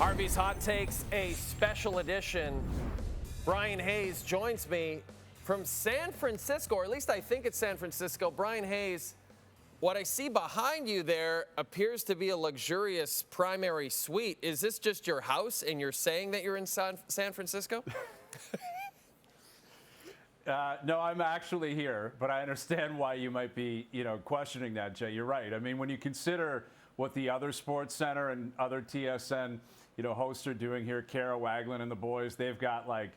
Harvey's Hot Takes, a special edition. Bryan Hayes joins me from San Francisco, or at least I think it's San Francisco. Bryan Hayes, what I see behind you there appears to be a luxurious primary suite. Is this just your house and you're saying that you're in San Francisco? No, I'm actually here, but I understand why you might be, questioning that, Jay. You're right. I mean, when you consider what the other Sports Center and other TSN, hosts are doing here, Kara Wagland and the boys, they've got like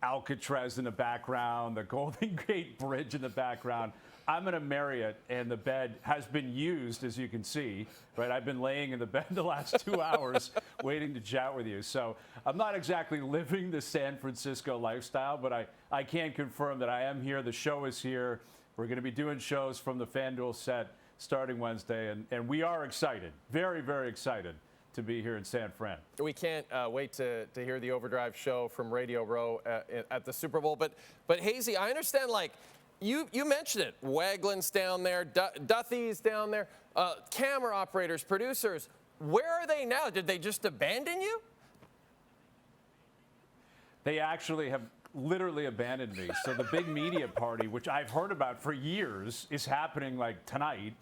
Alcatraz in the background, the Golden Gate Bridge in the background. I'm in a Marriott, and the bed has been used, as you can see, right? I've been laying in the bed the last 2 hours waiting to chat with you. So I'm not exactly living the San Francisco lifestyle, but I can confirm that I am here. The show is here. We're going to be doing shows from the FanDuel set starting Wednesday, and we are excited, very, very excited to be here in San Fran. We can't wait to hear the Overdrive show from Radio Row at the Super Bowl. But Hazy, I understand, like, you mentioned it. Wagland's down there, Duthie's down there, camera operators, producers. Where are they now? Did they just abandon you? They actually have literally abandoned me. So the big media party, which I've heard about for years, is happening like tonight.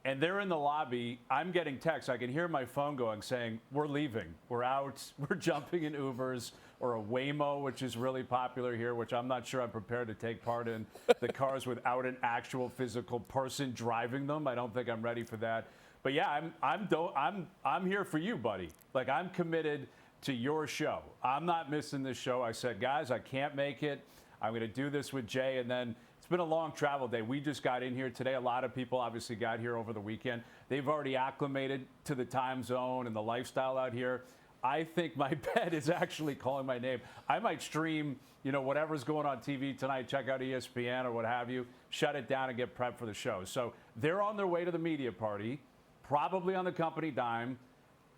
And they're in the lobby. I'm getting texts. I can hear my phone going saying, we're leaving. We're out. We're jumping in Ubers or a Waymo, which is really popular here, which I'm not sure I'm prepared to take part in. The cars without an actual physical person driving them. I don't think I'm ready for that. But yeah, I'm here for you, buddy. Like, I'm committed to your show. I'm not missing this show. I said, guys, I can't make it. I'm going to do this with Jay, and then it's been a long travel day. We just got in here today. A lot of people obviously got here over the weekend. They've already acclimated to the time zone and the lifestyle out here. I think my bed is actually calling my name. I might stream, whatever's going on TV tonight, check out ESPN or what have you, shut it down and get prepped for the show. So they're on their way to the media party, probably on the company dime,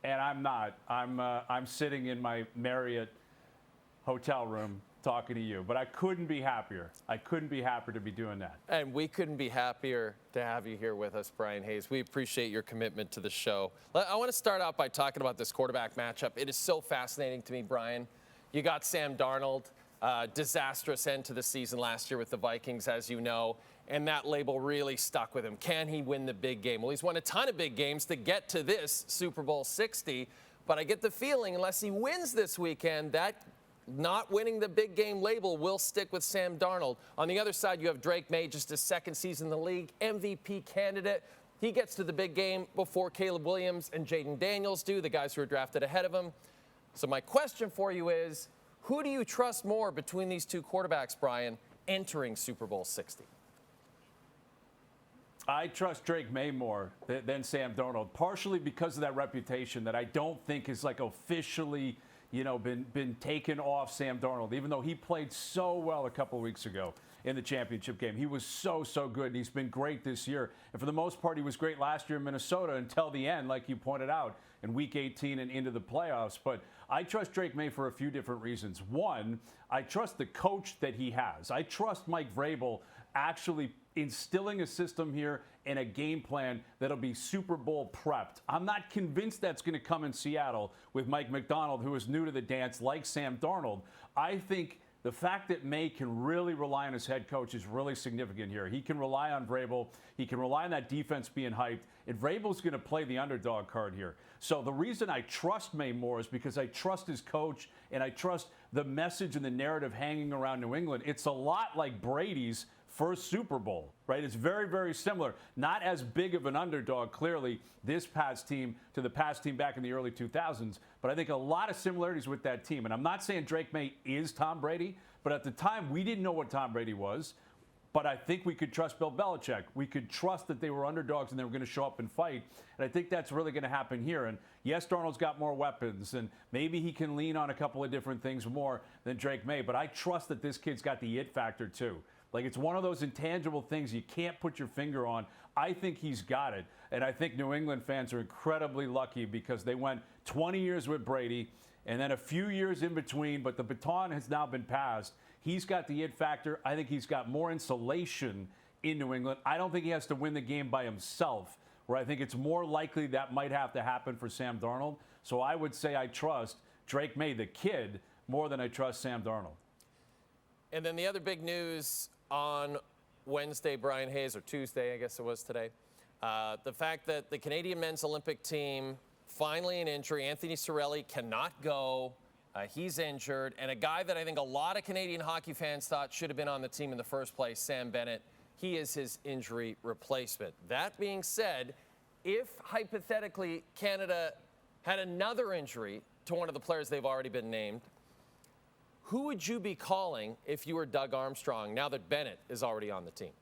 and I'm not. I'm sitting in my Marriott hotel room talking to you, but I couldn't be happier. I couldn't be happier to be doing that. And we couldn't be happier to have you here with us, Bryan Hayes. We appreciate your commitment to the show. I want to start out by talking about this quarterback matchup. It is so fascinating to me, Bryan. You got Sam Darnold, disastrous end to the season last year with the Vikings, as you know, and that label really stuck with him. Can he win the big game? Well, he's won a ton of big games to get to this Super Bowl 60, but I get the feeling unless he wins this weekend, that not winning the big game label will stick with Sam Darnold. On the other side, you have Drake Maye, just his second season in the league, MVP candidate. He gets to the big game before Caleb Williams and Jaden Daniels do, the guys who are drafted ahead of him. So my question for you is, who do you trust more between these two quarterbacks, Bryan, entering Super Bowl 60? I trust Drake Maye more than Sam Darnold, partially because of that reputation that I don't think is like officially been taken off Sam Darnold, even though he played so well a couple of weeks ago in the championship game. He was so good, and he's been great this year. And for the most part, he was great last year in Minnesota until the end, like you pointed out, in Week 18 and into the playoffs. But I trust Drake Maye for a few different reasons. One, I trust the coach that he has. I trust Mike Vrabel actually instilling a system here and a game plan that'll be Super Bowl prepped. I'm not convinced that's going to come in Seattle with Mike McDonald, who is new to the dance, like Sam Darnold. I think the fact that Maye can really rely on his head coach is really significant here. He can rely on Vrabel. He can rely on that defense being hyped. And Vrabel's going to play the underdog card here. So the reason I trust Maye more is because I trust his coach and I trust the message and the narrative hanging around New England. It's a lot like Brady's first Super Bowl, right? It's very, very similar. Not as big of an underdog, clearly, this Pats team to the Pats team back in the early 2000s, but I think a lot of similarities with that team. And I'm not saying Drake Maye is Tom Brady, but at the time, we didn't know what Tom Brady was. But I think we could trust Bill Belichick. We could trust that they were underdogs and they were going to show up and fight. And I think that's really going to happen here. And yes, Darnold's got more weapons, and maybe he can lean on a couple of different things more than Drake Maye. But I trust that this kid's got the it factor, too. Like, it's one of those intangible things you can't put your finger on. I think he's got it. And I think New England fans are incredibly lucky because they went 20 years with Brady and then a few years in between, but the baton has now been passed. He's got the it factor. I think he's got more insulation in New England. I don't think he has to win the game by himself, where I think it's more likely that might have to happen for Sam Darnold. So I would say I trust Drake Maye, the kid, more than I trust Sam Darnold. And then the other big news on Wednesday, Bryan Hayes, or Tuesday, I guess it was today, the fact that the Canadian men's Olympic team, finally an injury. Anthony Cirelli cannot go. He's injured. And a guy that I think a lot of Canadian hockey fans thought should have been on the team in the first place, Sam Bennett, he is his injury replacement. That being said, if hypothetically Canada had another injury to one of the players they've already been named, who would you be calling if you were Doug Armstrong now that Bennett is already on the team?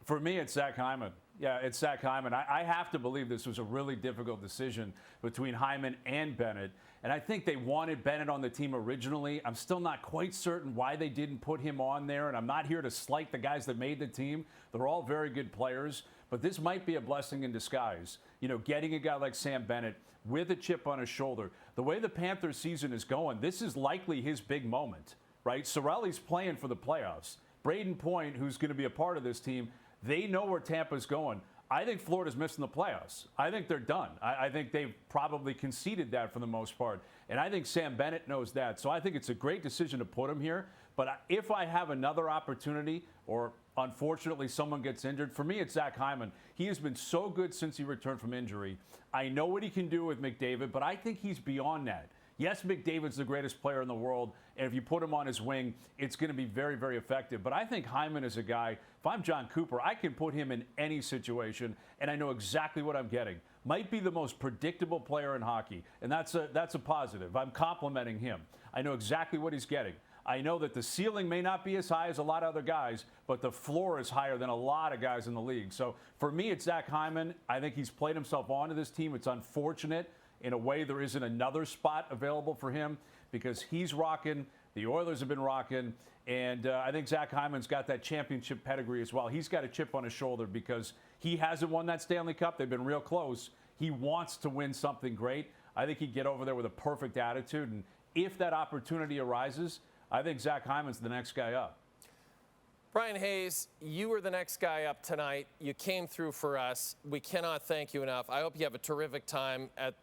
For me, it's Zach Hyman. Yeah, it's Zach Hyman. I have to believe this was a really difficult decision between Hyman and Bennett. And I think they wanted Bennett on the team originally. I'm still not quite certain why they didn't put him on there. And I'm not here to slight the guys that made the team. They're all very good players. But this might be a blessing in disguise. You know, getting a guy like Sam Bennett with a chip on his shoulder. The way the Panthers season is going, this is likely his big moment, right? Cirelli's playing for the playoffs. Braden Point, who's going to be a part of this team, they know where Tampa's going. I think Florida's missing the playoffs. I think they're done. I think they've probably conceded that for the most part. And I think Sam Bennett knows that. So I think it's a great decision to put him here. But if I have another opportunity, or unfortunately someone gets injured, for me it's Zach Hyman. He has been so good since he returned from injury. I know what he can do with McDavid, but I think he's beyond that. Yes, McDavid's the greatest player in the world, and if you put him on his wing, it's going to be very, very effective. But I think Hyman is a guy, if I'm John Cooper, I can put him in any situation, and I know exactly what I'm getting. Might be the most predictable player in hockey, and that's a positive. I'm complimenting him. I know exactly what he's getting. I know that the ceiling may not be as high as a lot of other guys, but the floor is higher than a lot of guys in the league. So for me, it's Zach Hyman. I think he's played himself onto this team. It's unfortunate. In a way, there isn't another spot available for him because he's rocking. The Oilers have been rocking. And I think Zach Hyman's got that championship pedigree as well. He's got a chip on his shoulder because he hasn't won that Stanley Cup. They've been real close. He wants to win something great. I think he'd get over there with a perfect attitude. And if that opportunity arises, I think Zach Hyman's the next guy up. Bryan Hayes, you were the next guy up tonight. You came through for us. We cannot thank you enough. I hope you have a terrific time at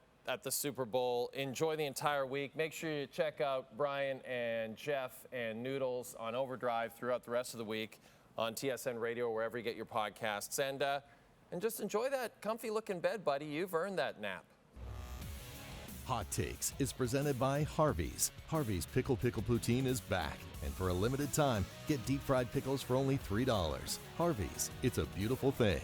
the Super Bowl. Enjoy the entire week. Make sure you check out Bryan and Jeff and Noodles on Overdrive throughout the rest of the week on TSN Radio or wherever you get your podcasts. And just enjoy that comfy-looking bed, buddy. You've earned that nap. Hot Takes is presented by Harvey's. Harvey's Pickle Poutine is back. And for a limited time, get deep-fried pickles for only $3. Harvey's, it's a beautiful thing.